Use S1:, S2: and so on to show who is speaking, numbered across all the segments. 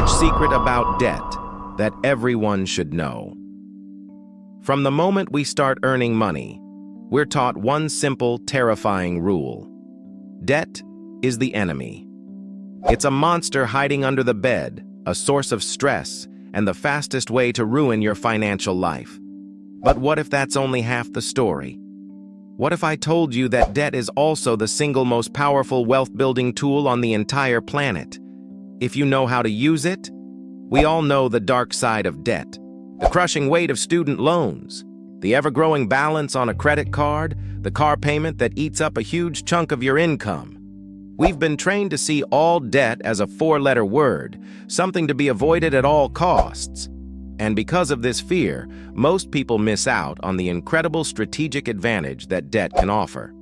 S1: rich secret about debt that everyone should know. From the moment we start earning money, we're taught one simple, terrifying rule. Debt is the enemy. It's a monster hiding under the bed, a source of stress, and the fastest way to ruin your financial life. But what if that's only half the story? What if I told you that debt is also the single most powerful wealth-building tool on the entire planet? If you know how to use it, we all know the dark side of debt. The crushing weight of student loans, the ever-growing balance on a credit card, the car payment that eats up a huge chunk of your income. We've been trained to see all debt as a four-letter word, something to be avoided at all costs. And because of this fear, most people miss out on the incredible strategic advantage that debt can offer.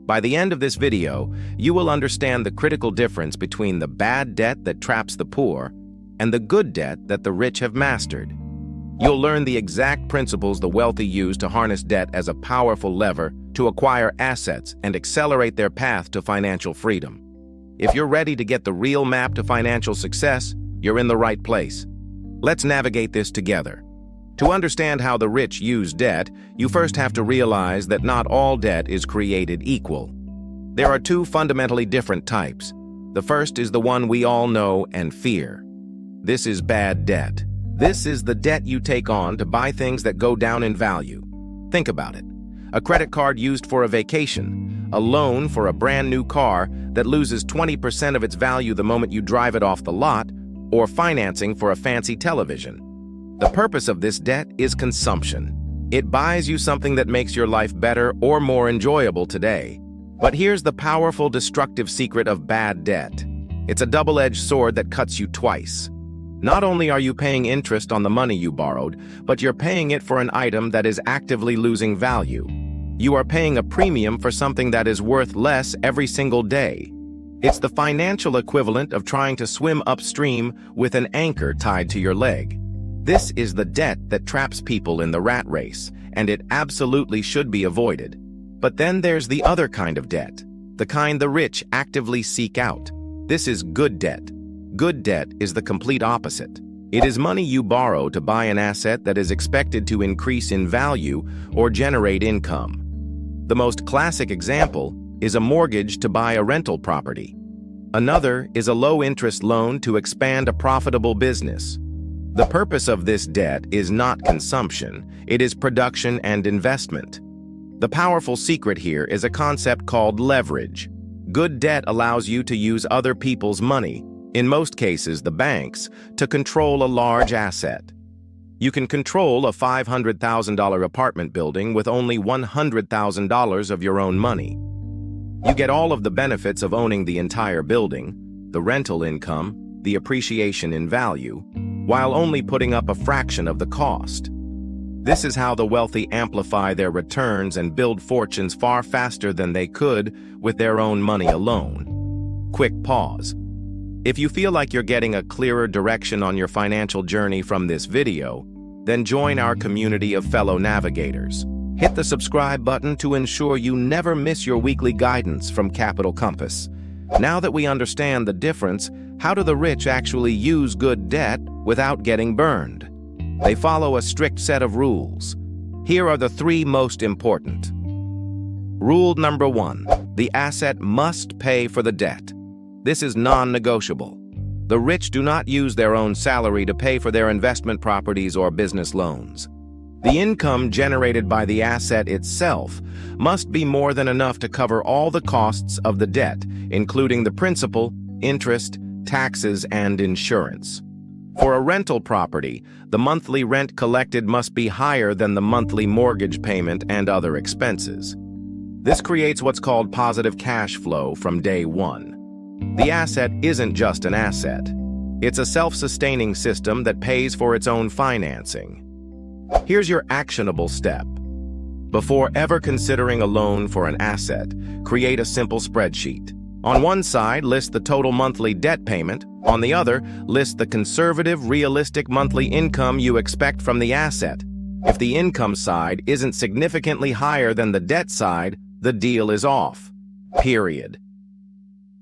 S1: By the end of this video, you will understand the critical difference between the bad debt that traps the poor and the good debt that the rich have mastered. You'll learn the exact principles the wealthy use to harness debt as a powerful lever to acquire assets and accelerate their path to financial freedom. If you're ready to get the real map to financial success, you're in the right place. Let's navigate this together. To understand how the rich use debt, you first have to realize that not all debt is created equal. There are two fundamentally different types. The first is the one we all know and fear. This is bad debt. This is the debt you take on to buy things that go down in value. Think about it. A credit card used for a vacation, a loan for a brand new car that loses 20% of its value the moment you drive it off the lot, or financing for a fancy television. The purpose of this debt is consumption. It buys you something that makes your life better or more enjoyable today. But here's the powerful, destructive secret of bad debt. It's a double-edged sword that cuts you twice. Not only are you paying interest on the money you borrowed, but you're paying it for an item that is actively losing value. You are paying a premium for something that is worth less every single day. It's the financial equivalent of trying to swim upstream with an anchor tied to your leg. This is the debt that traps people in the rat race, and it absolutely should be avoided. But then there's the other kind of debt, the kind the rich actively seek out. This is good debt. Good debt is the complete opposite. It is money you borrow to buy an asset that is expected to increase in value or generate income. The most classic example is a mortgage to buy a rental property. Another is a low-interest loan to expand a profitable business. The purpose of this debt is not consumption, it is production and investment. The powerful secret here is a concept called leverage. Good debt allows you to use other people's money, in most cases the banks, to control a large asset. You can control a $500,000 apartment building with only $100,000 of your own money. You get all of the benefits of owning the entire building, the rental income, the appreciation in value, while only putting up a fraction of the cost. This is how the wealthy amplify their returns and build fortunes far faster than they could with their own money alone. Quick pause. If you feel like you're getting a clearer direction on your financial journey from this video, then join our community of fellow navigators. Hit the subscribe button to ensure you never miss your weekly guidance from Capital Compass. Now that we understand the difference, how do the rich actually use good debt without getting burned? They follow a strict set of rules. Here are the three most important. Rule number 1. The asset must pay for the debt. This is non-negotiable. The rich do not use their own salary to pay for their investment properties or business loans. The income generated by the asset itself must be more than enough to cover all the costs of the debt, including the principal, interest, taxes, and insurance. For a rental property, the monthly rent collected must be higher than the monthly mortgage payment and other expenses. This creates what's called positive cash flow from day one. The asset isn't just an asset. It's a self-sustaining system that pays for its own financing. Here's your actionable step. Before ever considering a loan for an asset, create a simple spreadsheet. On one side, list the total monthly debt payment. On the other, list the conservative, realistic monthly income you expect from the asset. If the income side isn't significantly higher than the debt side, the deal is off. Period.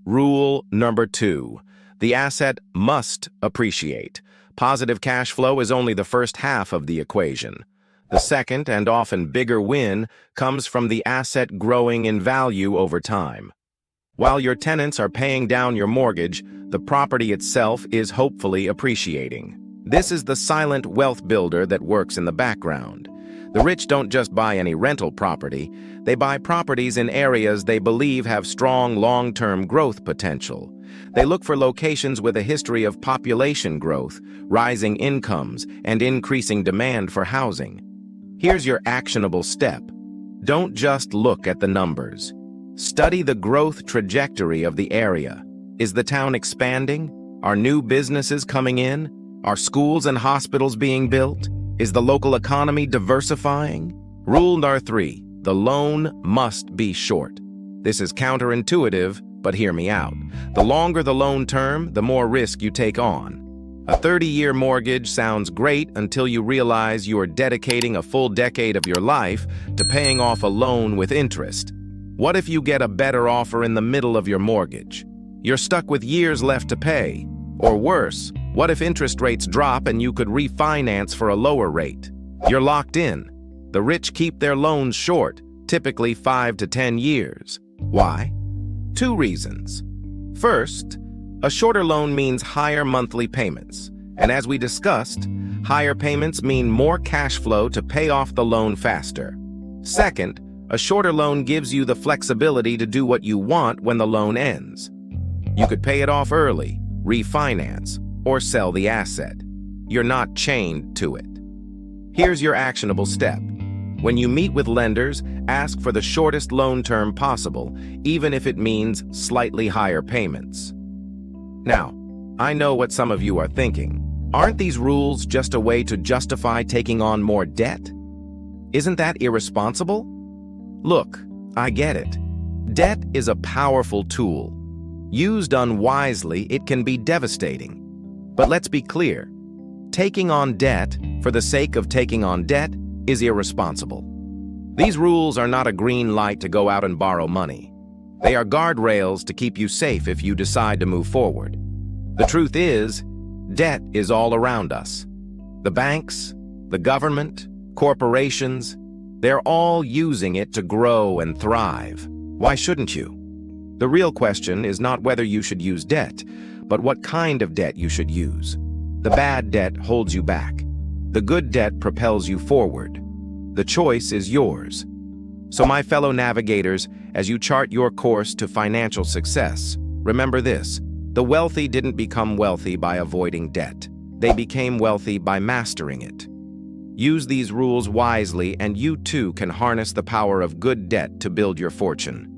S1: Rule number 2. The asset must appreciate. Positive cash flow is only the first half of the equation. The second and often bigger win comes from the asset growing in value over time. While your tenants are paying down your mortgage, the property itself is hopefully appreciating. This is the silent wealth builder that works in the background. The rich don't just buy any rental property, they buy properties in areas they believe have strong long-term growth potential. They look for locations with a history of population growth, rising incomes, and increasing demand for housing. Here's your actionable step. Don't just look at the numbers. Study the growth trajectory of the area. Is the town expanding? Are new businesses coming in? Are schools and hospitals being built? Is the local economy diversifying? Rule number 3, the loan must be short. This is counterintuitive, but hear me out. The longer the loan term, the more risk you take on. A 30-year mortgage sounds great until you realize you are dedicating a full decade of your life to paying off a loan with interest. What if you get a better offer in the middle of your mortgage? You're stuck with years left to pay. Or worse, what if interest rates drop and you could refinance for a lower rate? You're locked in. The rich keep their loans short, typically 5 to 10 years. Why? 2 reasons. First, a shorter loan means higher monthly payments. And as we discussed, higher payments mean more cash flow to pay off the loan faster. Second, a shorter loan gives you the flexibility to do what you want when the loan ends. You could pay it off early, refinance, or sell the asset. You're not chained to it. Here's your actionable step. When you meet with lenders, ask for the shortest loan term possible, even if it means slightly higher payments. Now, I know what some of you are thinking. Aren't these rules just a way to justify taking on more debt? Isn't that irresponsible? Look, I get it. Debt is a powerful tool. Used unwisely, it can be devastating. But let's be clear. Taking on debt for the sake of taking on debt is irresponsible. These rules are not a green light to go out and borrow money. They are guardrails to keep you safe if you decide to move forward. The truth is, debt is all around us. The banks, the government, corporations, they're all using it to grow and thrive. Why shouldn't you? The real question is not whether you should use debt, but what kind of debt you should use. The bad debt holds you back. The good debt propels you forward. The choice is yours. So my fellow navigators, as you chart your course to financial success, remember this: the wealthy didn't become wealthy by avoiding debt. They became wealthy by mastering it. Use these rules wisely and you too can harness the power of good debt to build your fortune.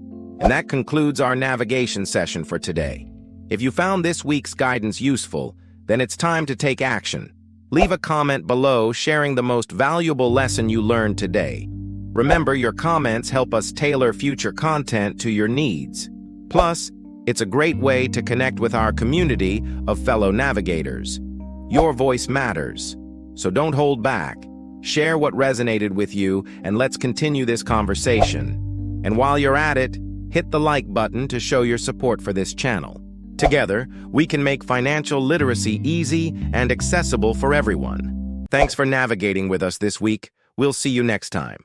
S1: And that concludes our navigation session for today. If you found this week's guidance useful, then it's time to take action. Leave a comment below sharing the most valuable lesson you learned today. Remember, your comments help us tailor future content to your needs. Plus, it's a great way to connect with our community of fellow navigators. Your voice matters, so don't hold back. Share what resonated with you, and let's continue this conversation. And while you're at it, hit the like button to show your support for this channel. Together, we can make financial literacy easy and accessible for everyone. Thanks for navigating with us this week. We'll see you next time.